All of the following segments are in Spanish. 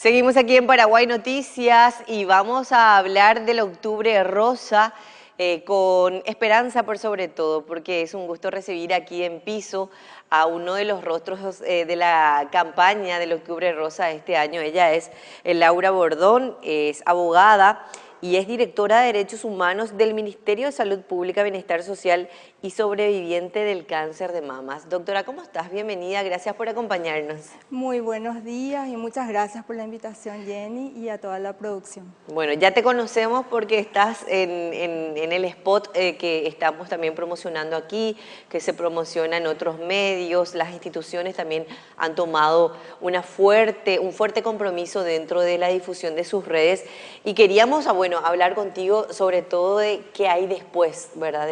Seguimos aquí en Paraguay Noticias y vamos a hablar del Octubre Rosa con esperanza por sobre todo, porque es un gusto recibir aquí en piso a uno de los rostros de la campaña del Octubre Rosa de este año. Ella es Laura Bordón, es abogada y es directora de Derechos Humanos del Ministerio de Salud Pública, Bienestar Social y sobreviviente del cáncer de mamas. Doctora, ¿cómo estás? Bienvenida, gracias por acompañarnos. Muy buenos días y muchas gracias por la invitación, Jenny, y a toda la producción. Bueno, ya te conocemos porque estás en el spot que estamos también promocionando aquí, que se promociona en otros medios. Las instituciones también han tomado un fuerte compromiso dentro de la difusión de sus redes. Y queríamos, hablar contigo sobre todo de qué hay después, ¿verdad?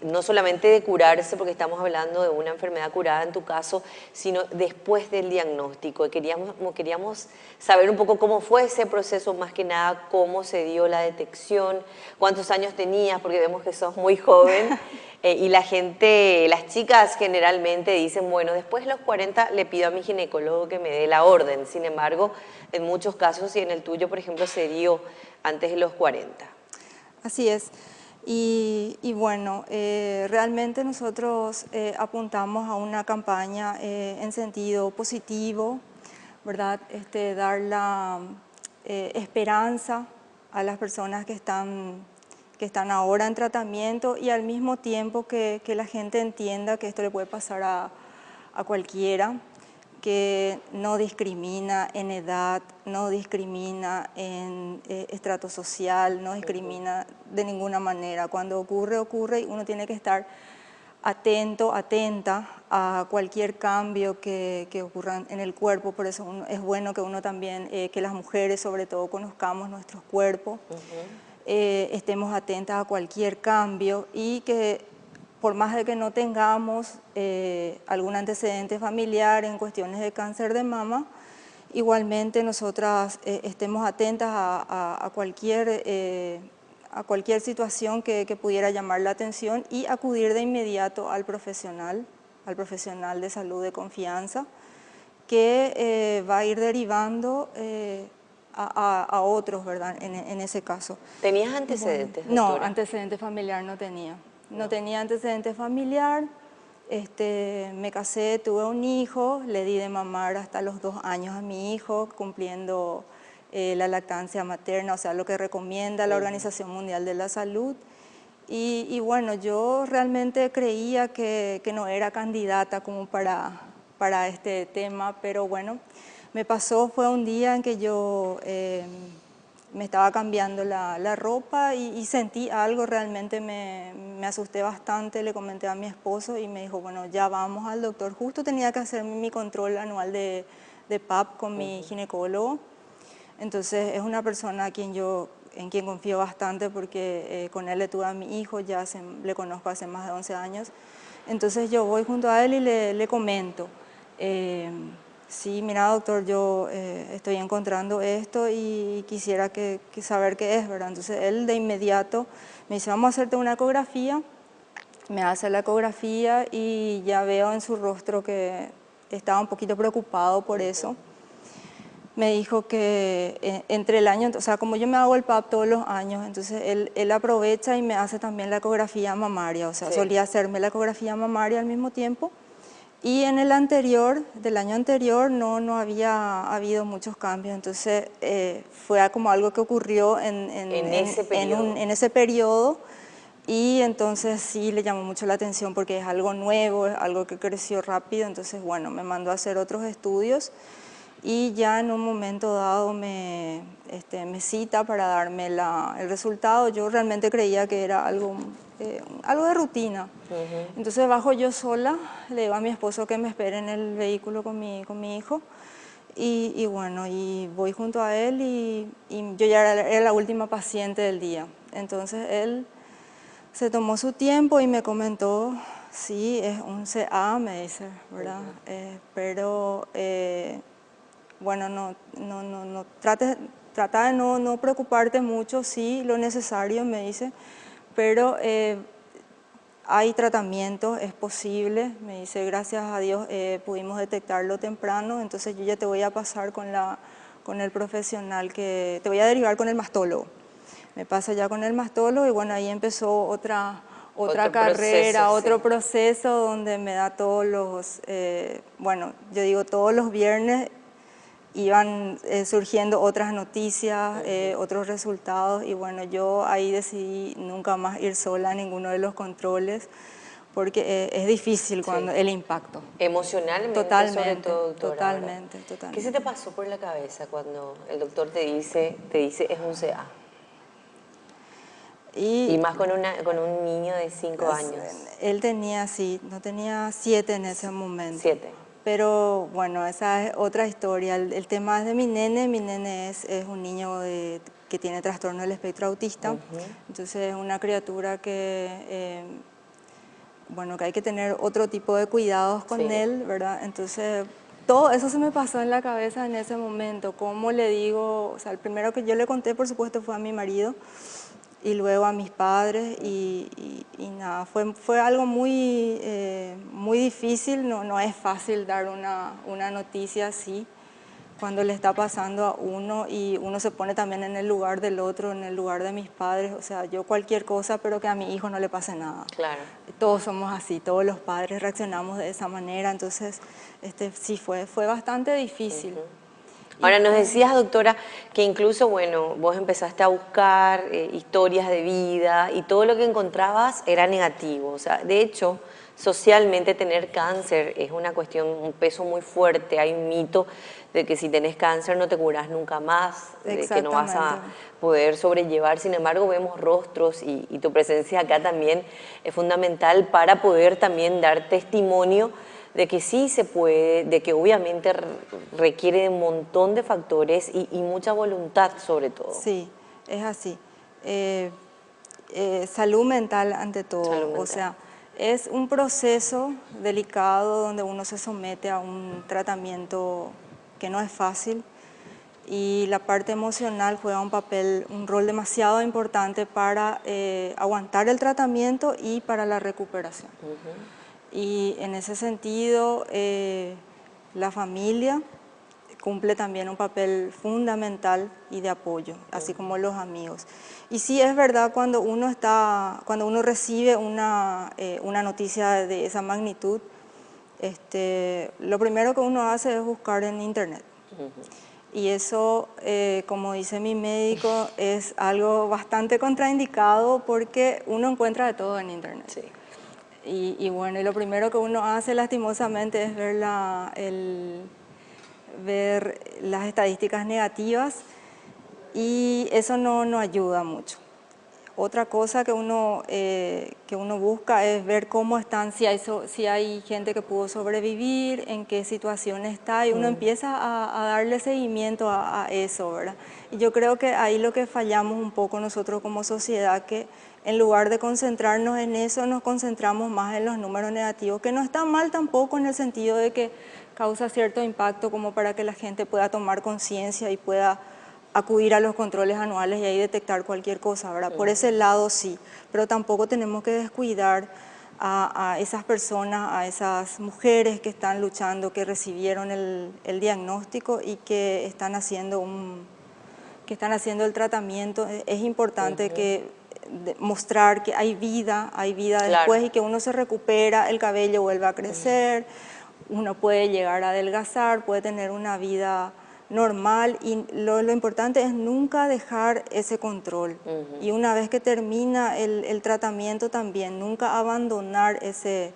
No solamente de curarse, porque estamos hablando de una enfermedad curada en tu caso, sino después del diagnóstico. Queríamos saber un poco cómo fue ese proceso, más que nada, cómo se dio la detección, cuántos años tenías, porque vemos que sos muy joven. Y la gente, las chicas generalmente dicen, bueno, después de los 40 le pido a mi ginecólogo que me dé la orden. Sin embargo, en muchos casos, y en el tuyo, por ejemplo, se dio antes de los 40. Así es. Y bueno, realmente nosotros apuntamos a una campaña en sentido positivo, ¿verdad? Dar la esperanza a las personas que están ahora en tratamiento y al mismo tiempo que la gente entienda que esto le puede pasar a cualquiera, que no discrimina en edad, no discrimina en estrato social, no discrimina de ninguna manera. Cuando ocurre, ocurre y uno tiene que estar atento, atenta a cualquier cambio que ocurra en el cuerpo. Por eso es bueno que uno también, que las mujeres sobre todo, conozcamos nuestros cuerpos, estemos atentas a cualquier cambio y que por más de que no tengamos algún antecedente familiar en cuestiones de cáncer de mama, igualmente nosotras estemos atentas a cualquier situación que pudiera llamar la atención y acudir de inmediato al profesional de salud de confianza, que va a ir derivando a otros, ¿verdad? En ese caso. ¿Tenías Bueno, antecedentes, no, doctora? antecedente familiar no tenía. No tenía antecedente familiar. Me casé, tuve un hijo, le di de mamar hasta los 2 años a mi hijo, cumpliendo la lactancia materna, o sea, lo que recomienda la Organización Mundial de la Salud. Y bueno, yo realmente creía que no era candidata como para este tema, pero bueno, me pasó, fue un día en que yo me estaba cambiando la ropa y sentí algo, realmente me asusté bastante, le comenté a mi esposo y me dijo, bueno, ya vamos al doctor. Justo tenía que hacer mi control anual de PAP con mi ginecólogo. Entonces es una persona en quien confío bastante porque con él le tuve a mi hijo, le conozco hace más de 11 años. Entonces yo voy junto a él y le comento, sí, mira doctor, yo estoy encontrando esto y quisiera saber qué es, ¿verdad? Entonces él de inmediato me dice, vamos a hacerte una ecografía, me hace la ecografía y ya veo en su rostro que estaba un poquito preocupado por eso. Me dijo que entre el año, o sea, como yo me hago el PAP todos los años, entonces él aprovecha y me hace también la ecografía mamaria, o sea, Sí. solía hacerme la ecografía mamaria al mismo tiempo. Y en el anterior, del año anterior, no había habido muchos cambios, entonces fue como algo que ocurrió En ese periodo. en ese periodo y entonces sí le llamó mucho la atención porque es algo nuevo, es algo que creció rápido, entonces bueno, me mandó a hacer otros estudios y ya en un momento dado me cita para darme el resultado. Yo realmente creía que era algo de rutina. Entonces bajo yo sola, le digo a mi esposo que me espere en el vehículo con mi hijo y bueno, y voy junto a él y yo ya era la última paciente del día. Entonces él se tomó su tiempo y me comentó, sí, es un CA, me dice, ¿verdad? Pero bueno, trata de no preocuparte mucho, sí, lo necesario, me dice, pero hay tratamiento, es posible. Me dice, gracias a Dios pudimos detectarlo temprano, entonces yo ya te voy a pasar con el profesional te voy a derivar con el mastólogo. Me pasa ya con el mastólogo y bueno, ahí empezó otra Otro carrera, proceso, otro sí. proceso donde me da todos los, bueno, yo digo todos los viernes iban surgiendo otras noticias, otros resultados y bueno, yo ahí decidí nunca más ir sola a ninguno de los controles porque es difícil cuando Sí. el impacto. Emocionalmente, sobre Totalmente, todo, doctora, ¿verdad? totalmente, ¿Qué se te totalmente. pasó por la cabeza cuando el doctor te dice es un CA? Y Y más con un niño de 5 años, él tenía, sí, no tenía 7 en ese momento. 7. Pero bueno, esa es otra historia. El tema es de mi nene es un niño que tiene trastorno del espectro autista, entonces es una criatura bueno, que hay que tener otro tipo de cuidados con Sí. él, ¿verdad? Entonces, todo eso se me pasó en la cabeza en ese momento. ¿Cómo le digo? O sea, el primero que yo le conté, por supuesto, fue a mi marido y luego a mis padres y nada, fue algo muy difícil, no es fácil dar una noticia así cuando le está pasando a uno y uno se pone también en el lugar del otro, en el lugar de mis padres, o sea, yo cualquier cosa, pero que a mi hijo no le pase nada. Claro. Todos somos así, todos los padres reaccionamos de esa manera, entonces sí fue bastante difícil. Y Ahora nos bueno, decías, doctora, que incluso, bueno, vos empezaste a buscar historias de vida y todo lo que encontrabas era negativo. O sea, de hecho, socialmente tener cáncer es una cuestión, un peso muy fuerte. Hay un mito de que si tenés cáncer no te curás nunca más, de que no vas exactamente. a poder sobrellevar. Sin embargo, vemos rostros y tu presencia acá también es fundamental para poder también dar testimonio de que sí se puede, de que obviamente requiere de un montón de factores y mucha voluntad sobre todo. Sí, es así. Eh, Salud mental ante todo, Salud o mental. sea, es un proceso delicado donde uno se somete a un tratamiento que no es fácil y la parte emocional juega un rol demasiado importante para aguantar el tratamiento y para la recuperación. Y en ese sentido, la familia cumple también un papel fundamental y de apoyo, así como los amigos. Y sí es verdad cuando uno recibe una noticia de esa magnitud, lo primero que uno hace es buscar en internet. Y eso, como dice mi médico, es algo bastante contraindicado porque uno encuentra de todo en internet. Sí. Y bueno, y lo primero que uno hace lastimosamente es ver las estadísticas negativas y eso no ayuda mucho. Otra cosa que uno busca es ver cómo están, si hay gente que pudo sobrevivir, en qué situación está, y uno empieza a darle seguimiento a eso, ¿verdad? Y yo creo que ahí lo que fallamos un poco nosotros como sociedad, que en lugar de concentrarnos en eso, nos concentramos más en los números negativos, que no está mal tampoco en el sentido de que causa cierto impacto como para que la gente pueda tomar conciencia y pueda acudir a los controles anuales y ahí detectar cualquier cosa, ¿verdad? Por ese lado sí, pero tampoco tenemos que descuidar a esas personas, a esas mujeres que están luchando, que recibieron el diagnóstico y que están haciendo el tratamiento. Es importante mostrar que hay vida Claro. después y que uno se recupera, el cabello vuelve a crecer, uno puede llegar a adelgazar, puede tener una vida normal y lo importante es nunca dejar ese control. Y una vez que termina el tratamiento también, nunca abandonar ese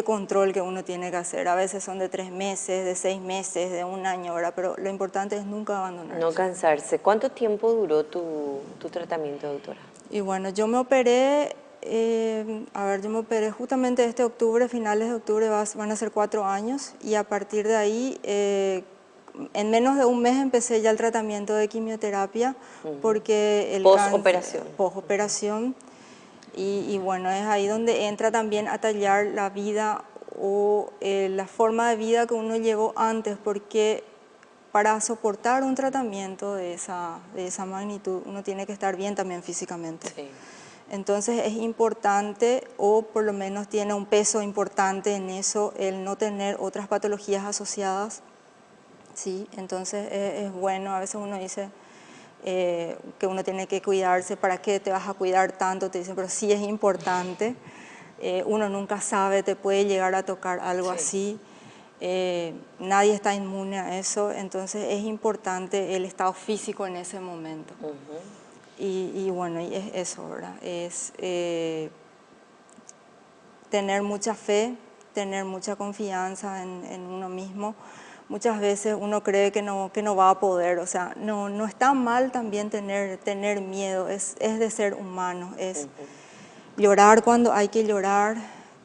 control que uno tiene que hacer. A veces son de 3 meses, de 6 meses, de 1 año, ¿verdad? Pero lo importante es nunca abandonar No eso. cansarse. ¿Cuánto tiempo duró tu tratamiento, doctora? Y bueno, yo me operé, yo me operé justamente este octubre, finales de octubre van a ser 4 años y a partir de ahí, en menos de un mes empecé ya el tratamiento de quimioterapia porque el cáncer, Post-operación. post-operación, y bueno, es ahí donde entra también a tallar la vida o la forma de vida que uno llevó antes, porque para soportar un tratamiento de esa magnitud uno tiene que estar bien también físicamente. Sí. Entonces es importante, o por lo menos tiene un peso importante en eso, el no tener otras patologías asociadas. Sí, entonces es bueno, a veces uno dice que uno tiene que cuidarse, ¿para qué te vas a cuidar tanto? Te dicen, pero sí es importante, uno nunca sabe, te puede llegar a tocar algo Sí. así, nadie está inmune a eso, entonces es importante el estado físico en ese momento. Y bueno, y es eso, ¿verdad? Es tener mucha fe, tener mucha confianza en uno mismo. Muchas veces uno cree que no va a poder, o sea, no está mal también tener miedo, es de ser humano, es llorar cuando hay que llorar,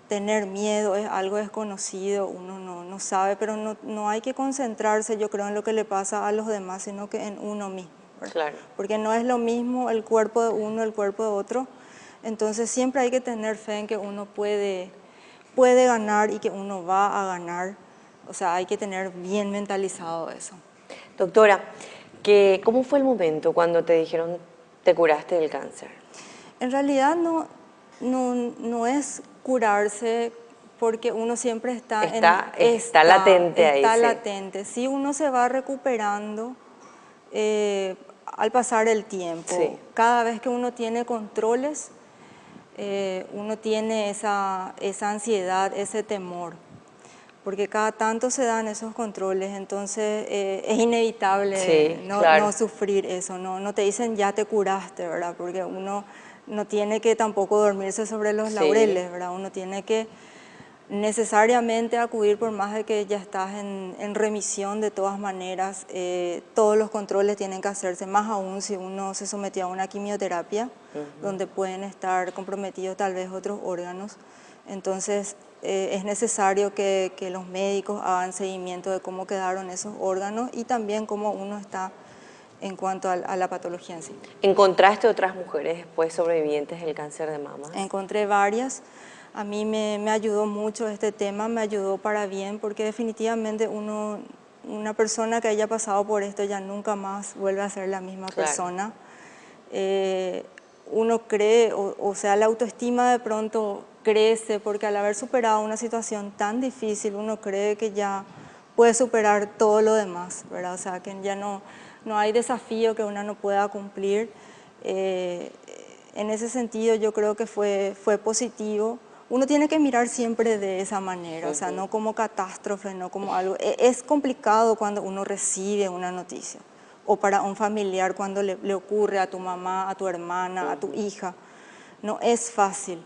tener miedo es algo desconocido, uno no sabe, pero no hay que concentrarse, yo creo, en lo que le pasa a los demás, sino que en uno mismo, ¿verdad? Claro. Porque no es lo mismo el cuerpo de uno, el cuerpo de otro, entonces siempre hay que tener fe en que uno puede ganar y que uno va a ganar. O sea, hay que tener bien mentalizado eso. Doctora, ¿cómo fue el momento cuando te dijeron te curaste del cáncer? En realidad no es curarse, porque uno siempre Está latente ahí, está sí. latente. Sí, uno se va recuperando al pasar el tiempo. Sí. Cada vez que uno tiene controles, uno tiene esa ansiedad, ese temor, porque cada tanto se dan esos controles, entonces es inevitable Sí, no claro. sufrir eso, no te dicen ya te curaste, ¿verdad? Porque uno no tiene que tampoco dormirse sobre los Sí. laureles, ¿verdad? Uno tiene que necesariamente acudir, por más de que ya estás en remisión. De todas maneras, todos los controles tienen que hacerse, más aún si uno se sometió a una quimioterapia, donde pueden estar comprometidos tal vez otros órganos. Entonces es necesario que los médicos hagan seguimiento de cómo quedaron esos órganos y también cómo uno está en cuanto a la patología en sí. ¿Encontraste otras mujeres después sobrevivientes del cáncer de mama? Encontré varias. A mí me ayudó mucho este tema, me ayudó para bien, porque definitivamente una persona que haya pasado por esto ya nunca más vuelve a ser la misma Claro. persona. Uno cree, o sea, la autoestima de pronto crece, porque al haber superado una situación tan difícil, uno cree que ya puede superar todo lo demás, ¿verdad? O sea, que ya no hay desafío que uno no pueda cumplir. En ese sentido yo creo que fue positivo. Uno tiene que mirar siempre de esa manera, o sea, no como catástrofe, no como algo. Es complicado cuando uno recibe una noticia, o para un familiar cuando le ocurre a tu mamá, a tu hermana, a tu hija. No es fácil.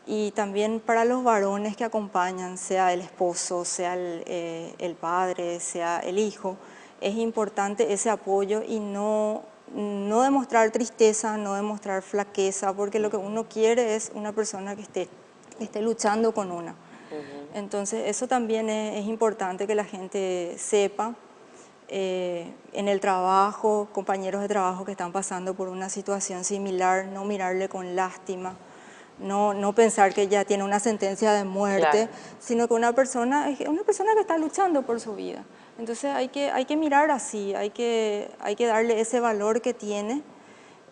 Y también para los varones que acompañan, sea el esposo, sea el padre, sea el hijo, es importante ese apoyo y no demostrar tristeza, no demostrar flaqueza, porque lo que uno quiere es una persona que esté luchando con una. Entonces eso también es importante que la gente sepa. En el trabajo, compañeros de trabajo que están pasando por una situación similar, no mirarle con lástima, no pensar que ya tiene una sentencia de muerte, Claro. sino que una persona que está luchando por su vida. Entonces hay que mirar así, hay que darle ese valor que tiene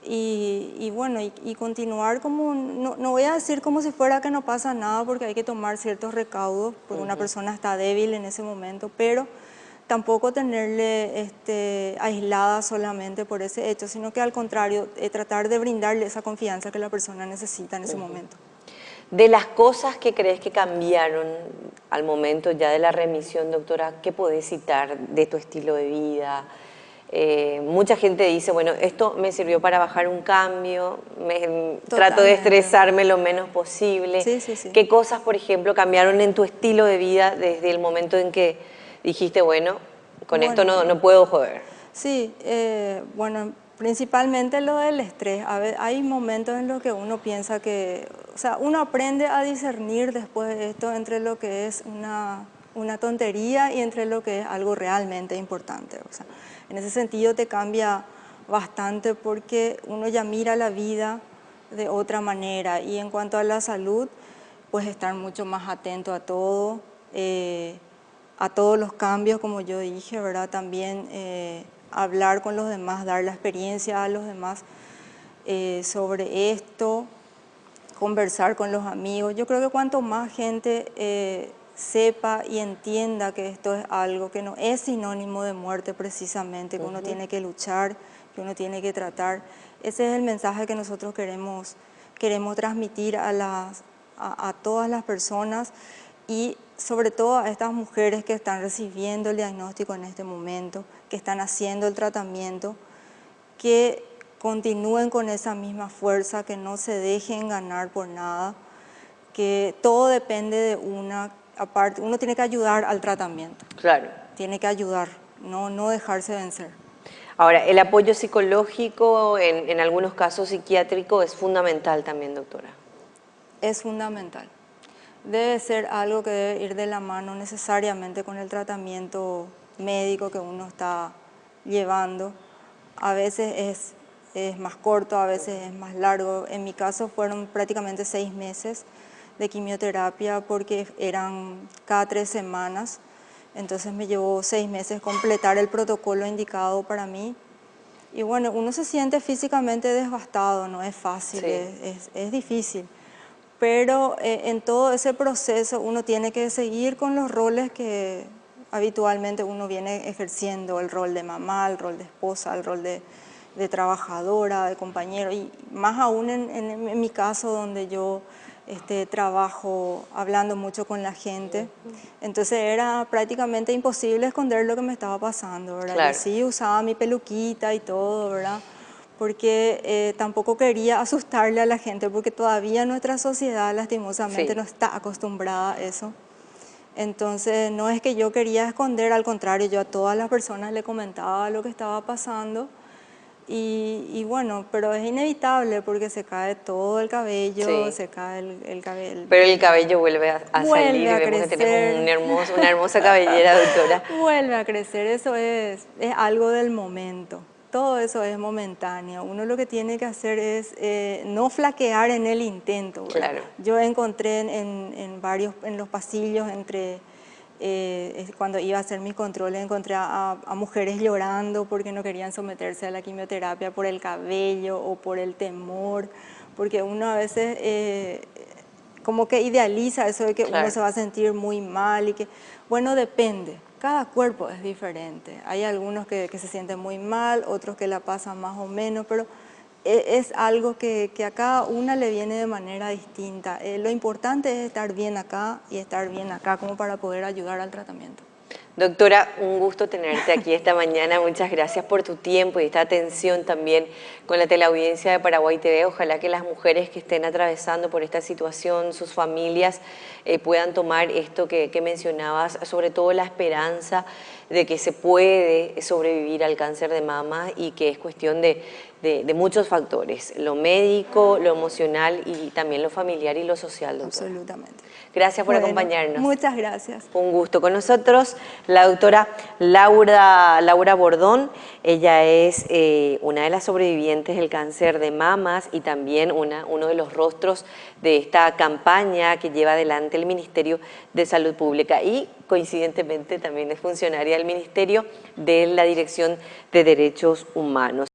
y bueno, y continuar como, no voy a decir como si fuera que no pasa nada, porque hay que tomar ciertos recaudos, porque una persona está débil en ese momento, pero tampoco tenerle aislada solamente por ese hecho, sino que al contrario, tratar de brindarle esa confianza que la persona necesita en ese momento. De las cosas que crees que cambiaron al momento ya de la remisión, doctora, ¿qué podés citar de tu estilo de vida? Mucha gente dice, bueno, esto me sirvió para bajar un cambio, trato de Totalmente. estresarme lo menos posible. Sí, sí, sí. ¿Qué cosas, por ejemplo, cambiaron en tu estilo de vida desde el momento en que dijiste, bueno, con esto Bueno, no puedo joder? sí, bueno, principalmente lo del estrés. Hay momentos en los que uno piensa que, o sea, uno aprende a discernir después de esto entre lo que es una tontería y entre lo que es algo realmente importante. O sea, en ese sentido te cambia bastante, porque uno ya mira la vida de otra manera. Y en cuanto a la salud, pues estar mucho más atento a todo. A todos los cambios, como yo dije, ¿verdad? También hablar con los demás, dar la experiencia a los demás sobre esto. conversar con los amigos. Yo creo que cuanto más gente sepa y entienda que esto es algo que no es sinónimo de muerte precisamente, que uno tiene que luchar, que uno tiene que tratar. Ese es el mensaje que nosotros queremos transmitir a todas las personas y sobre todo a estas mujeres que están recibiendo el diagnóstico en este momento, que están haciendo el tratamiento, que continúen con esa misma fuerza, que no se dejen ganar por nada, que todo depende de una. Aparte, uno tiene que ayudar al tratamiento. Claro. Tiene que ayudar, no dejarse vencer. Ahora, el apoyo psicológico, en algunos casos psiquiátrico, es fundamental también, doctora. Es fundamental. Debe ser algo que debe ir de la mano necesariamente con el tratamiento médico que uno está llevando. A veces es más corto, a veces es más largo. En mi caso fueron prácticamente 6 meses de quimioterapia porque eran cada 3 semanas. Entonces me llevó 6 meses completar el protocolo indicado para mí. Y bueno, uno se siente físicamente desgastado, no es fácil, sí. Es difícil. Pero en todo ese proceso uno tiene que seguir con los roles que habitualmente uno viene ejerciendo, el rol de mamá, el rol de esposa, el rol de trabajadora, de compañero, y más aún en mi caso donde yo trabajo hablando mucho con la gente, entonces era prácticamente imposible esconder lo que me estaba pasando, ¿verdad? Claro. Yo sí usaba mi peluquita y todo, ¿verdad? Porque tampoco quería asustarle a la gente, porque todavía nuestra sociedad lastimosamente no está acostumbrada a eso. Entonces no es que yo quería esconder, al contrario, yo a todas las personas le comentaba lo que estaba pasando. Y bueno, pero es inevitable porque se cae todo el cabello, se cae el cabello. Pero el cabello vuelve a salir y a vemos crecer. que tenemos una hermosa cabellera, doctora. Vuelve a crecer, eso es algo del momento. Todo eso es momentáneo. Uno lo que tiene que hacer es no flaquear en el intento, ¿verdad? Claro. Yo encontré en los pasillos cuando iba a hacer mis controles, encontré a mujeres llorando porque no querían someterse a la quimioterapia por el cabello o por el temor, porque uno a veces como que idealiza eso de que uno se va a sentir muy mal y que, bueno, depende. Cada cuerpo es diferente. Hay algunos que se sienten muy mal, otros que la pasan más o menos, pero es algo que a cada una le viene de manera distinta. Lo importante es estar bien acá y estar bien acá como para poder ayudar al tratamiento. Doctora, un gusto tenerte aquí esta mañana. Muchas gracias por tu tiempo y esta atención también con la teleaudiencia de Paraguay TV. Ojalá que las mujeres que estén atravesando por esta situación, sus familias, puedan tomar esto que mencionabas, sobre todo la esperanza de que se puede sobrevivir al cáncer de mama y que es cuestión de muchos factores, lo médico, lo emocional y también lo familiar y lo social, doctora. Absolutamente. Gracias por acompañarnos. Muchas gracias. Un gusto. Con nosotros la doctora Laura Bordón. Ella es una de las sobrevivientes del cáncer de mamas y también uno de los rostros de esta campaña que lleva adelante el Ministerio de Salud Pública y coincidentemente también es funcionaria del Ministerio de la Dirección de Derechos Humanos.